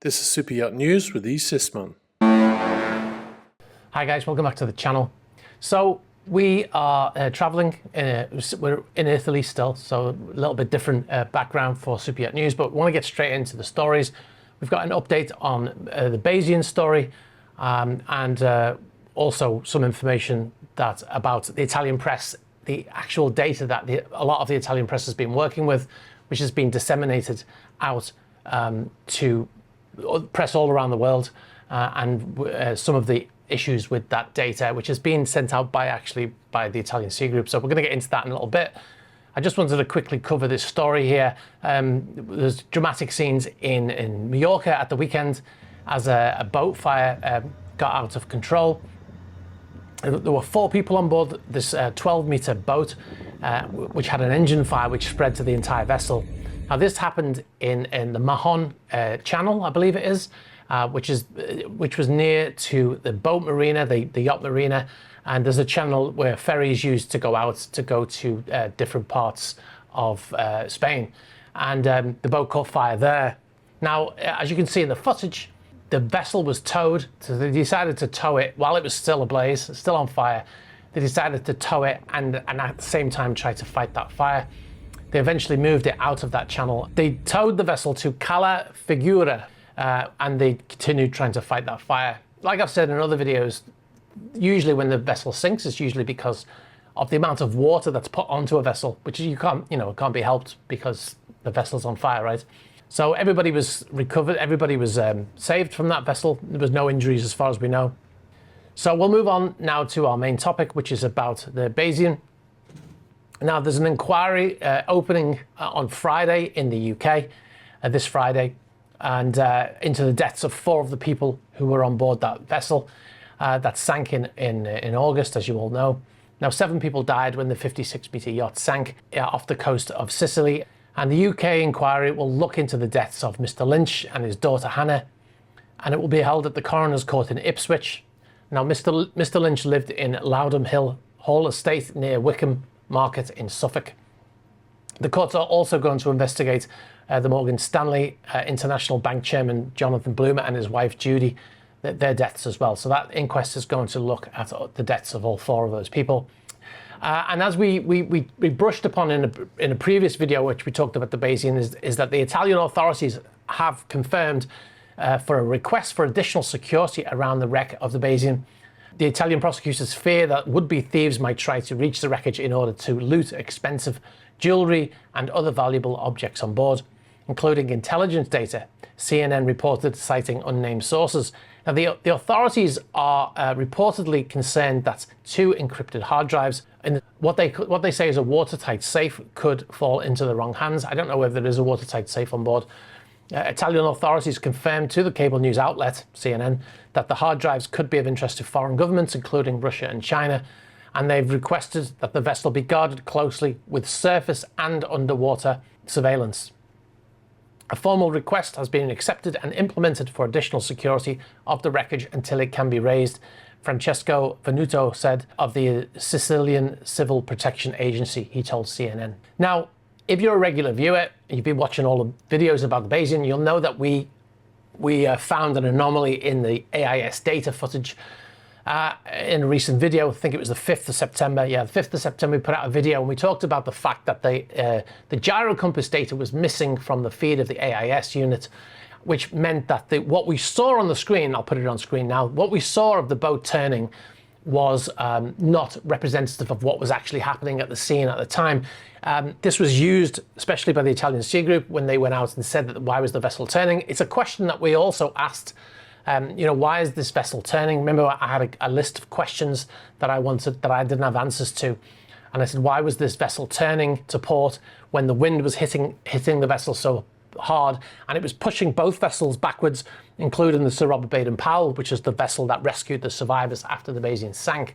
This is Super Yacht News with E. Sisman. Hi guys, welcome back to the channel. So we are traveling, we're in Italy still, so a little bit different background for Super Yacht News, but we want to get straight into the stories. We've got an update on the Bayesian story and also some information about the Italian press, the actual data that a lot of the Italian press has been working with, which has been disseminated out to press all around the world, and some of the issues with that data, which has been sent out by the Italian Sea Group. So we're going to get into that in a little bit. I just wanted to quickly cover this story here. There's dramatic scenes in Mallorca at the weekend as a boat fire got out of control. There were 4 people on board this 12-meter boat, which had an engine fire which spread to the entire vessel. Now this happened in the Mahon channel, I believe it is, which was near to the boat marina, the yacht marina, and there's a channel where ferries used to go to different parts of Spain, and the boat caught fire there. Now, as you can see in the footage, the vessel was towed, so they decided to tow it while it was still ablaze, still on fire. They decided to tow it and at the same time try to fight that fire. They eventually moved it out of that channel. They towed the vessel to Cala Figura, and they continued trying to fight that fire. Like I've said in other videos, usually when the vessel sinks, it's usually because of the amount of water that's put onto a vessel, which it can't be helped because the vessel's on fire, right? So everybody was recovered, everybody was saved from that vessel. There was no injuries as far as we know. So we'll move on now to our main topic, which is about the Bayesian. Now there's an inquiry opening on Friday in the UK, this Friday, and into the deaths of 4 of the people who were on board that vessel that sank in August, as you all know. Now 7 people died when the 56-meter yacht sank off the coast of Sicily, and the UK inquiry will look into the deaths of Mr. Lynch and his daughter Hannah, and it will be held at the Coroner's Court in Ipswich. Now Mr. Lynch lived in Loudham Hill Hall Estate near Wickham Market in Suffolk. The courts are also going to investigate the Morgan Stanley International Bank chairman Jonathan Bloomer and his wife Judy, their deaths as well. So that inquest is going to look at the deaths of all 4 of those people. And as we brushed upon in a previous video, which we talked about the Bayesian, is that the Italian authorities have confirmed for a request for additional security around the wreck of the Bayesian. The Italian prosecutors fear that would-be thieves might try to reach the wreckage in order to loot expensive jewellery and other valuable objects on board, including intelligence data, CNN reported, citing unnamed sources. Now, the authorities are reportedly concerned that 2 encrypted hard drives in what they say is a watertight safe could fall into the wrong hands. I don't know whether there is a watertight safe on board. Italian authorities confirmed to the cable news outlet, CNN, that the hard drives could be of interest to foreign governments, including Russia and China, and they've requested that the vessel be guarded closely with surface and underwater surveillance. A formal request has been accepted and implemented for additional security of the wreckage until it can be raised, Francesco Venuto said of the Sicilian Civil Protection Agency, he told CNN. Now, if you're a regular viewer, you've been watching all the videos about the Bayesian, you'll know that we found an anomaly in the AIS data footage in a recent video. I think it was the 5th of September. Yeah, the 5th of September we put out a video and we talked about the fact that the gyro compass data was missing from the feed of the AIS unit, which meant that what we saw on the screen, I'll put it on screen now, what we saw of the boat turning was not representative of what was actually happening at the scene at the time. This was used especially by the Italian Sea Group when they went out and said that why was the vessel turning. It's a question that we also asked, why is this vessel turning? Remember, I had a list of questions that I didn't have answers to. And I said, why was this vessel turning to port when the wind was hitting the vessel so hard, and it was pushing both vessels backwards, including the Sir Robert Baden-Powell, which is the vessel that rescued the survivors after the Bayesian sank.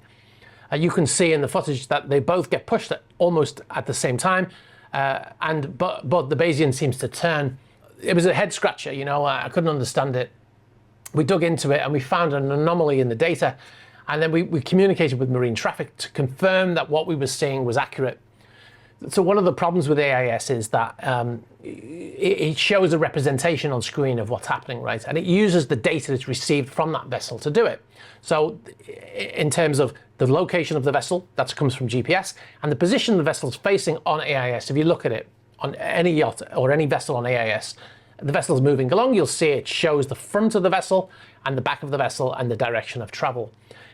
You can see in the footage that they both get pushed almost at the same time, but the Bayesian seems to turn. It was a head scratcher, I couldn't understand it. We dug into it and we found an anomaly in the data, and then we communicated with marine traffic to confirm that what we were seeing was accurate. So one of the problems with AIS is that it shows a representation on screen of what's happening, right? And it uses the data that's received from that vessel to do it. So in terms of the location of the vessel, that comes from GPS, and the position the vessel's facing on AIS, if you look at it on any yacht or any vessel on AIS, the vessel's moving along, you'll see it shows the front of the vessel and the back of the vessel and the direction of travel.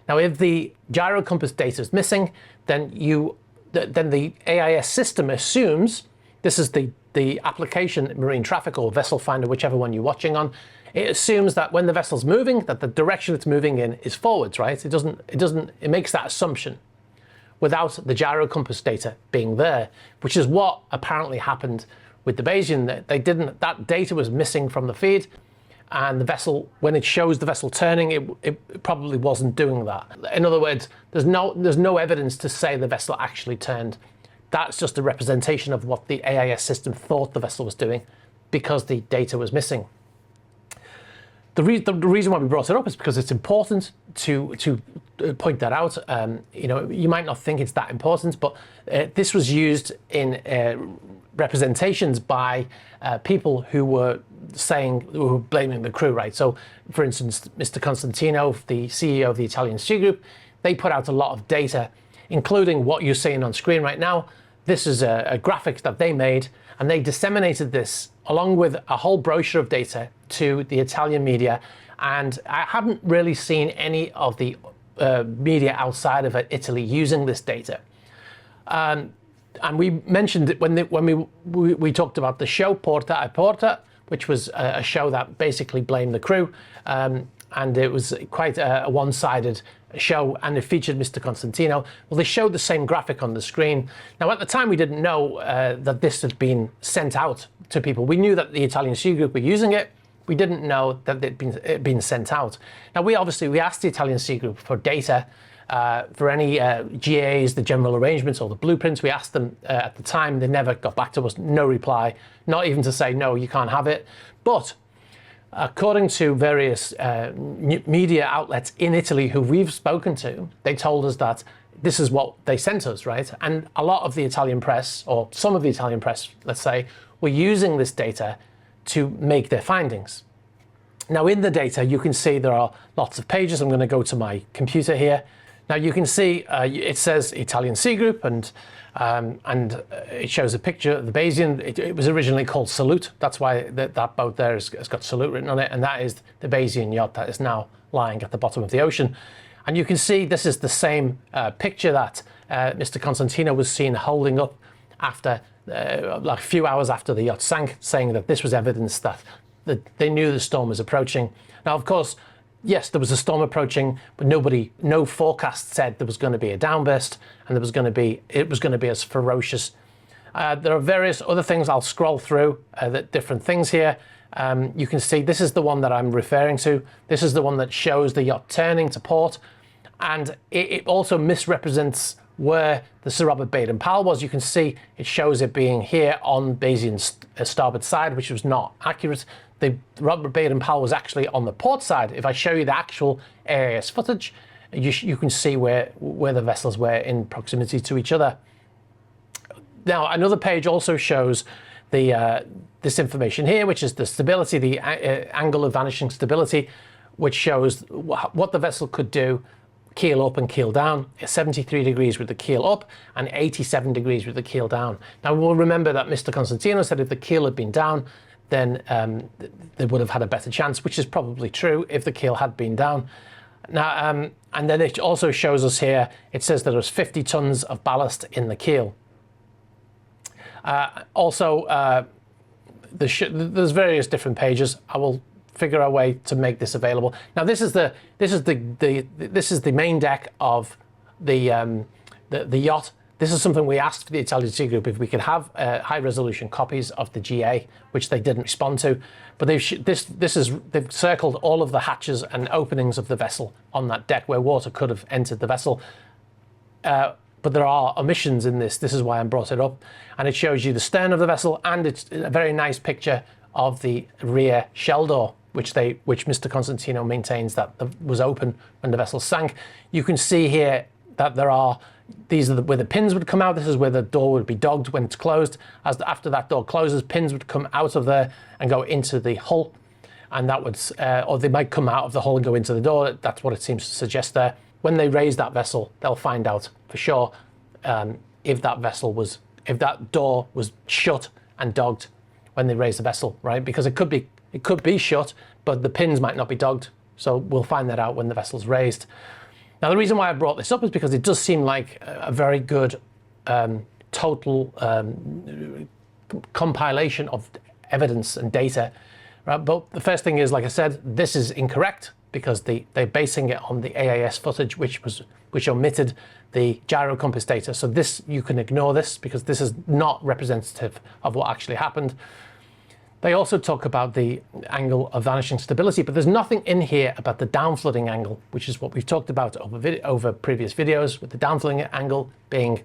Now, if the gyro compass data is missing, then the AIS system assumes, this is the application Marine Traffic or Vessel Finder, whichever one you're watching on, it assumes that when the vessel's moving, that the direction it's moving in is forwards, right? It makes that assumption without the gyro compass data being there, which is what apparently happened with the Bayesian. That data was missing from the feed, and the vessel, when it shows the vessel turning, it probably wasn't doing that. In other words, there's no evidence to say the vessel actually turned. That's just a representation of what the AIS system thought the vessel was doing because the data was missing. The reason why we brought it up is because it's important to point that out. You might not think it's that important, but this was used in representations by people who were blaming the crew, right? So, for instance, Mr. Constantino, the CEO of the Italian Sea Group, they put out a lot of data, including what you're seeing on screen right now. This is a graphic that they made, and they disseminated this along with a whole brochure of data to the Italian media. And I haven't really seen any of the media outside of Italy using this data. And we mentioned it when we talked about the show Porta a Porta, which was a show that basically blamed the crew. And it was quite a one-sided show, and it featured Mr. Constantino. Well, they showed the same graphic on the screen. Now, at the time, we didn't know that this had been sent out to people. We knew that the Italian Sea Group were using it. We didn't know that it'd been sent out. Now, we asked the Italian Sea Group for data for any GAs, the general arrangements or the blueprints. We asked them at the time. They never got back to us. No reply. Not even to say, no, you can't have it. But according to various media outlets in Italy who we've spoken to, they told us that this is what they sent us, right? And a lot of the Italian press, or some of the Italian press, let's say, were using this data to make their findings. Now, in the data, you can see there are lots of pages. I'm going to go to my computer here. Now, you can see it says Italian Sea Group, and it shows a picture of the Bayesian. It was originally called Salute. That's why that boat there has got Salute written on it, and that is the Bayesian yacht that is now lying at the bottom of the ocean. And you can see this is the same picture that Mr. Constantino was seen holding up after, like a few hours after the yacht sank, saying that this was evidence that they knew the storm was approaching. Now, of course, yes, there was a storm approaching, but no forecast said there was going to be a downburst, and it was going to be as ferocious. There are various other things. I'll scroll through the different things here. You can see this is the one that I'm referring to. This is the one that shows the yacht turning to port, and it also misrepresents where the Sir Robert Baden-Powell was. You can see it shows it being here on Bayesian's starboard side, which was not accurate. The Robert Baden-Powell was actually on the port side. If I show you the actual AIS footage, you can see where the vessels were in proximity to each other. Now, another page also shows this information here, which is the stability, the angle of vanishing stability, which shows what the vessel could do, keel up and keel down, 73 degrees with the keel up and 87 degrees with the keel down. Now, we'll remember that Mr. Constantino said if the keel had been down, then they would have had a better chance, which is probably true if the keel had been down. Now, and then it also shows us here, it says there was 50 tons of ballast in the keel. There's various different pages. I will figure a way to make this available. Now, this is the main deck of the yacht. This is something we asked for the Italian Sea Group if we could have high-resolution copies of the GA, which they didn't respond to. But they've circled all of the hatches and openings of the vessel on that deck where water could have entered the vessel. But there are omissions in this. This is why I brought it up. And it shows you the stern of the vessel, and it's a very nice picture of the rear shell door, which Mr. Constantino maintains that was open when the vessel sank. You can see here that there are These are where the pins would come out. This is where the door would be dogged when it's closed. After that door closes, pins would come out of there and go into the hull. And that would, or they might come out of the hull and go into the door. That's what it seems to suggest there. When they raise that vessel, they'll find out for sure if that door was shut and dogged when they raise the vessel, right? Because it could be shut, but the pins might not be dogged. So we'll find that out when the vessel's raised. Now, the reason why I brought this up is because it does seem like a very good total compilation of evidence and data, right? But the first thing is, like I said, this is incorrect because they're basing it on the AIS footage, which omitted the gyro compass data. So this, you can ignore this because this is not representative of what actually happened. They also talk about the angle of vanishing stability, but there's nothing in here about the downflooding angle, which is what we've talked about over previous videos, with the downflooding angle being,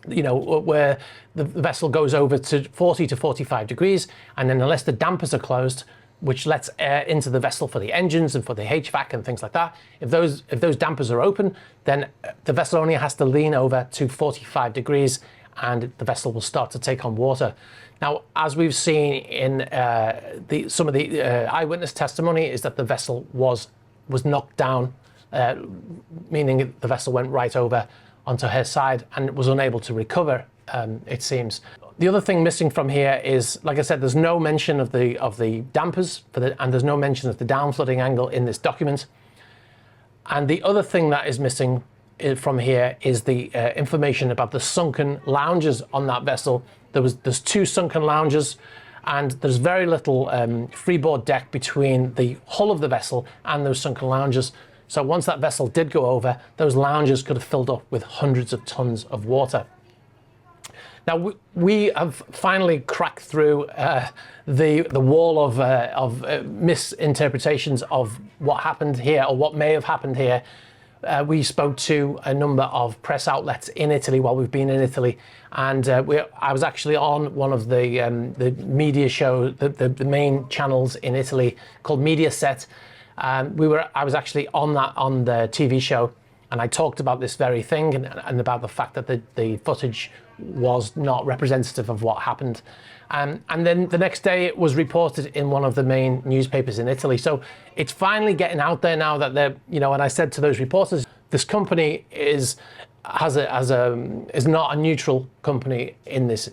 where the vessel goes over to 40 to 45 degrees, and then unless the dampers are closed, which lets air into the vessel for the engines and for the HVAC and things like that, if those dampers are open, then the vessel only has to lean over to 45 degrees and the vessel will start to take on water. Now, as we've seen in some of the eyewitness testimony, is that the vessel was knocked down, meaning the vessel went right over onto her side and was unable to recover, it seems. The other thing missing from here is, like I said, there's no mention of the dampers and there's no mention of the downflooding angle in this document. And the other thing that is missing from here is the information about the sunken lounges on that vessel. There's 2 sunken lounges, and there's very little freeboard deck between the hull of the vessel and those sunken lounges. So once that vessel did go over, those lounges could have filled up with hundreds of tons of water. Now we have finally cracked through the wall of misinterpretations of what happened here, or what may have happened here. We spoke to a number of press outlets in Italy while we've been in Italy, and I was actually on one of the media show, the main channels in Italy called Mediaset. I was actually on the TV show, and I talked about this very thing and about the fact that the footage was not representative of what happened. And then the next day it was reported in one of the main newspapers in Italy. So it's finally getting out there now that they're, and I said to those reporters, this company is not a neutral company in this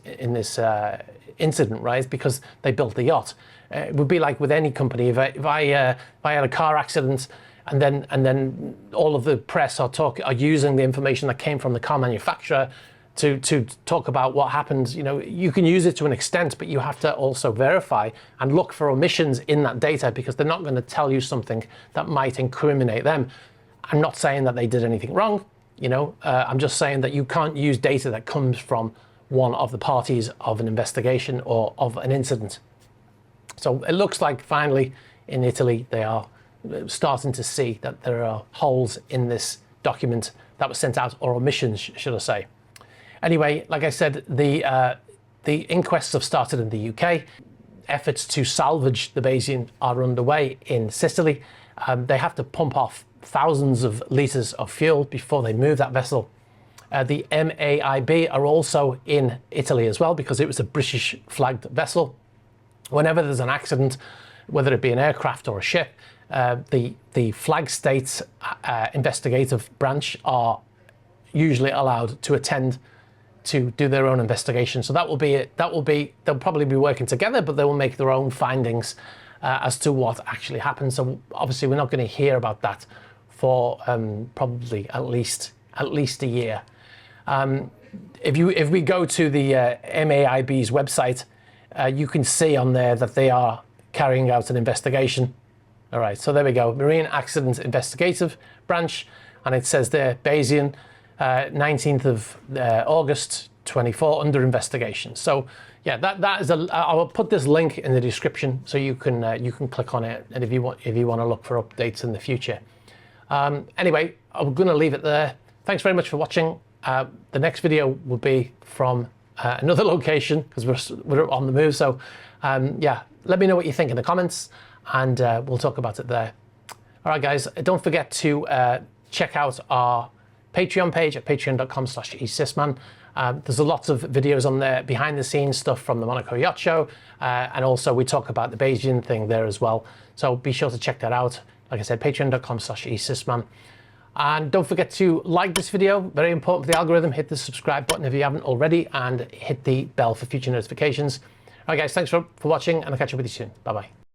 incident, right? Because they built the yacht. It would be like with any company. If I had a car accident and then all of the press are using the information that came from the car manufacturer to talk about what happened, you can use it to an extent, but you have to also verify and look for omissions in that data, because they're not going to tell you something that might incriminate them. I'm not saying that they did anything wrong, I'm just saying that you can't use data that comes from one of the parties of an investigation or of an incident. So it looks like finally in Italy they are starting to see that there are holes in this document that was sent out, or omissions, should I say. Anyway, like I said, the inquests have started in the UK. Efforts to salvage the Bayesian are underway in Sicily. They have to pump off thousands of litres of fuel before they move that vessel. The MAIB are also in Italy as well, because it was a British flagged vessel. Whenever there's an accident, whether it be an aircraft or a ship, the flag states investigative branch are usually allowed to attend to do their own investigation. So that will be it. They'll probably be working together, but they will make their own findings as to what actually happened. So obviously we're not going to hear about that for probably at least a year. If we go to the MAIB's website, you can see on there that they are carrying out an investigation. All right, so there we go, Marine Accident Investigative Branch, and it says there, Bayesian, 19th of August 24, under investigation. So yeah, that is I will put this link in the description so you can click on it, and if you want to look for updates in the future. Anyway, I'm going to leave it there. Thanks very much for watching. The next video will be from another location, because we're on the move. So yeah, let me know what you think in the comments, and we'll talk about it there. All right, guys, don't forget to check out our Patreon page at patreon.com/esysman. There's lots of videos on there, behind the scenes stuff from the Monaco Yacht Show, and also we talk about the Bayesian thing there as well. So be sure to check that out. Like I said, patreon.com/esysman. And don't forget to like this video, very important for the algorithm. Hit the subscribe button if you haven't already, and hit the bell for future notifications. All right, guys, thanks for watching, and I'll catch up with you soon. Bye-bye.